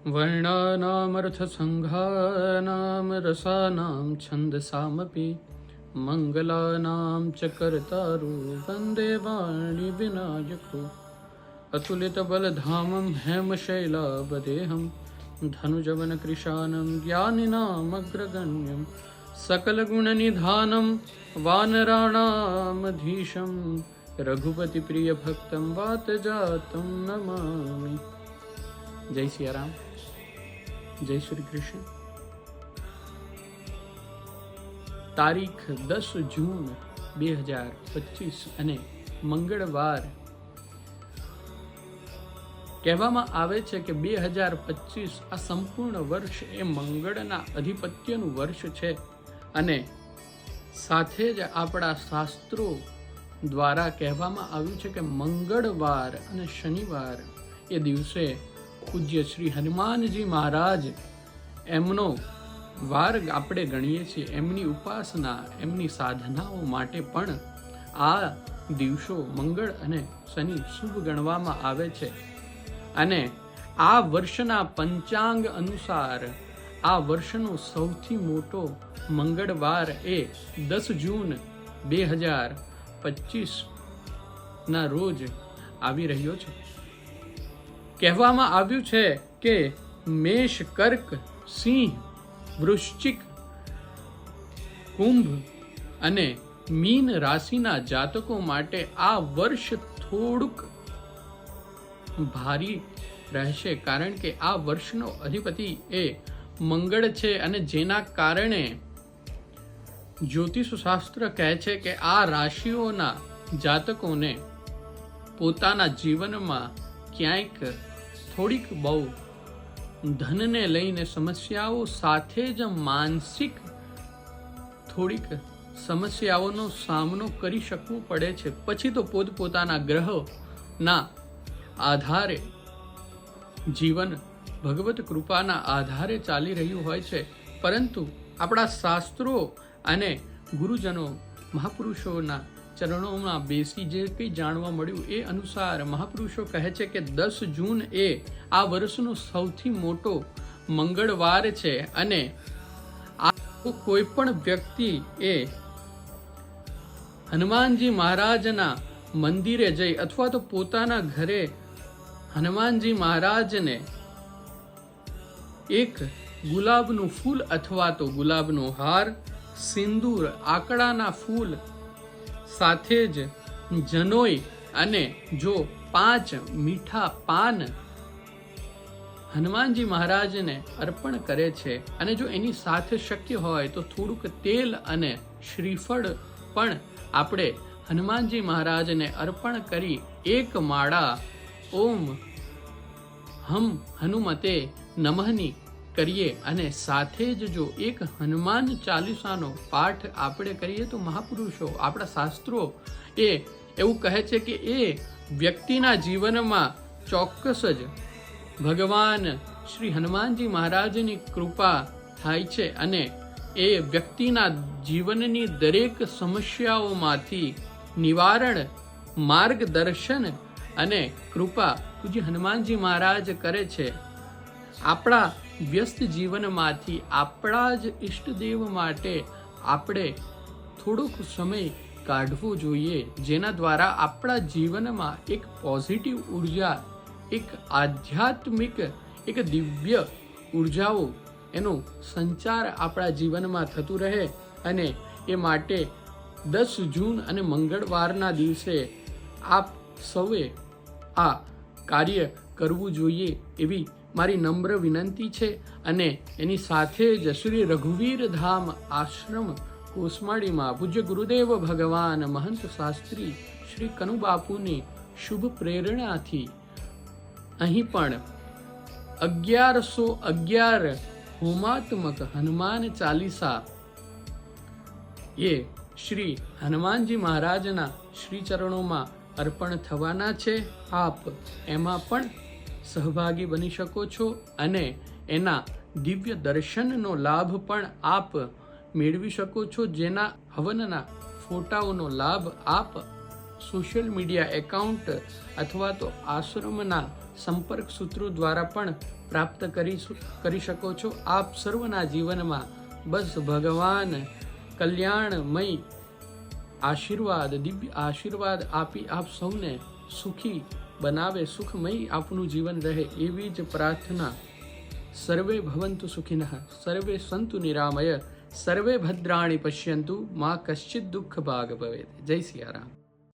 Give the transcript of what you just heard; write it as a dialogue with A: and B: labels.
A: वर्णानामर्थसङ्घानां रसानां छन्दसामपि मङ्गलानां च कर्तारो वन्दे वाणिविनायको अतुलितबलधामं हेमशैलावदेहं धनुजवनकृशानं ज्ञानिनामग्रगण्यं सकलगुणनिधानं वानराणामधीशं रघुपतिप्रियभक्तं वातजातं नमामि। जय सियाराम, जय श्री कृष्ण। તારીખ 10 જૂન 2025 અને મંગળવાર। કહેવામાં આવે છે કે 2025 આ સંપૂર્ણ વર્ષ એ મંગળના અધિપત્યનું વર્ષ છે અને સાથે જ આપણા શાસ્ત્રો દ્વારા કહેવામાં આવ્યું છે કે મંગળવાર અને શનિવાર એ દિવસે પૂજ્ય શ્રી હનુમાનજી મહારાજ એમનો વાર આપણે ગણીએ છીએ, એમની ઉપાસના, એમની સાધનાઓ માટે પણ આ દિવસો મંગળ અને શનિ શુભ ગણવામાં આવે છે અને આ વર્ષના પંચાંગ અનુસાર આ વર્ષનો સૌથી મોટો મંગળવાર એ 10 જૂન 2025 ના રોજ આવી રહ્યો છે। કહેવામાં આવ્યું છે કે મેષ, કર્ક, સિંહ, વૃશ્ચિક, કુંભ અને મીન રાશિના જાતકો માટે આ વર્ષ થોડુંક ભારી રહેશે, કારણ કે આ વર્ષનો અધિપતિ એ મંગળ છે અને જેના કારણે જ્યોતિષ શાસ્ત્ર કહે છે કે આ રાશિઓના જાતકોને પોતાના જીવનમાં ક્યાંક થોડીક બહુ ધનને લઈને સમસ્યાઓ સાથે જ માનસિક થોડીક સમસ્યાઓનો સામનો કરી શકવું પડે છે। પછી તો પોતપોતાના ગ્રહોના આધારે જીવન ભગવત કૃપાના આધારે ચાલી રહ્યું હોય છે, પરંતુ આપણા શાસ્ત્રો અને ગુરુજનો મહાપુરુષોના ચરણોમાં બેસી જે કંઈ જાણવા મળ્યું એ અનુસાર મહાપુરુષો કહે છે કે 10 જૂન એ આ વર્ષનો સૌથી મોટો મંગળવાર છે અને આ કોઈ પણ વ્યક્તિ એ હનુમાનજી મહારાજના મંદિરે જઈ અથવા તો પોતાના ઘરે હનુમાનજી મહારાજને એક ગુલાબનું ફૂલ અથવા તો ગુલાબનો હાર, સિંદૂર, આકડાના ફૂલ સાથે જ જનોઈ અને જો 5 મીઠા પાન હનુમાનજી મહારાજને અર્પણ કરે છે અને જો એની સાથે શક્ય હોય તો થોડુંક તેલ અને શ્રીફળ પણ આપણે હનુમાનજી મહારાજને અર્પણ કરી એક માળા ઓમ હમ હનુમતે નમઃની કરીએ અને સાથે જ જો એક હનુમાન ચાલીસાનો પાઠ આપણે કરીએ તો મહાપુરુષો, આપણા શાસ્ત્રો એ એવું કહે છે કે એ વ્યક્તિના જીવનમાં ચોક્કસ જ ભગવાન શ્રી હનુમાનજી મહારાજની કૃપા થાય છે અને એ વ્યક્તિના જીવનની દરેક સમસ્યાઓમાંથી નિવારણ, માર્ગદર્શન અને કૃપા પૂજ્ય હનુમાનજી મહારાજ કરે છે। આપણા વ્યસ્ત જીવનમાંથી આપણા જ ઈષ્ટદેવ માટે આપણે થોડોક સમય કાઢવો જોઈએ, જેના દ્વારા આપણા જીવનમાં એક પોઝિટિવ ઉર્જા, એક આધ્યાત્મિક, એક દિવ્ય ઉર્જાઓ એનો સંચાર આપણા જીવનમાં થતું રહે અને એ માટે 10 જૂન અને મંગળવારના દિવસે આપ સૌએ આ કાર્ય કરવું જોઈએ એવી મારી નમ્ર વિનંતી છે અને એની સાથે જ શ્રી રઘુવીર ધામ આશ્રમ કોસમાડીમાં પૂજ્ય ગુરુદેવ ભગવાન મહંત શાસ્ત્રી શ્રી કનુબાપુની શુભ પ્રેરણાથી અહીં પણ 1111 હોમાત્મક હનુમાન ચાલીસા એ શ્રી હનુમાનજી મહારાજના શ્રી ચરણોમાં અર્પણ થવાના છે। આપ એમાં પણ સહભાગી બની શકો છો અને એના દિવ્ય દર્શનનો લાભ પણ આપ મેળવી શકો છો, જેના હવનના ફોટાઓનો લાભ આપ સોશિયલ મીડિયા એકાઉન્ટ અથવા તો આશ્રમના સંપર્ક સૂત્રો દ્વારા પણ પ્રાપ્ત કરી શકો છો. આપ સર્વના જીવનમાં બસ ભગવાન કલ્યાણમય આશીર્વાદ, દિવ્ય આશીર્વાદ આપી આપ સૌને સુખી બનાવે, સુખમય આપનું જીવન રહે એવી જ પ્રાર્થના. સર્વે ભવંતુ સુખિનઃ, સર્વે સંતુ નિરામય, સર્વે ભદ્રાણી પશ્યંતુ, મા કશ્ચિત દુઃખ ભાગ ભવેત. જય સિયારામ.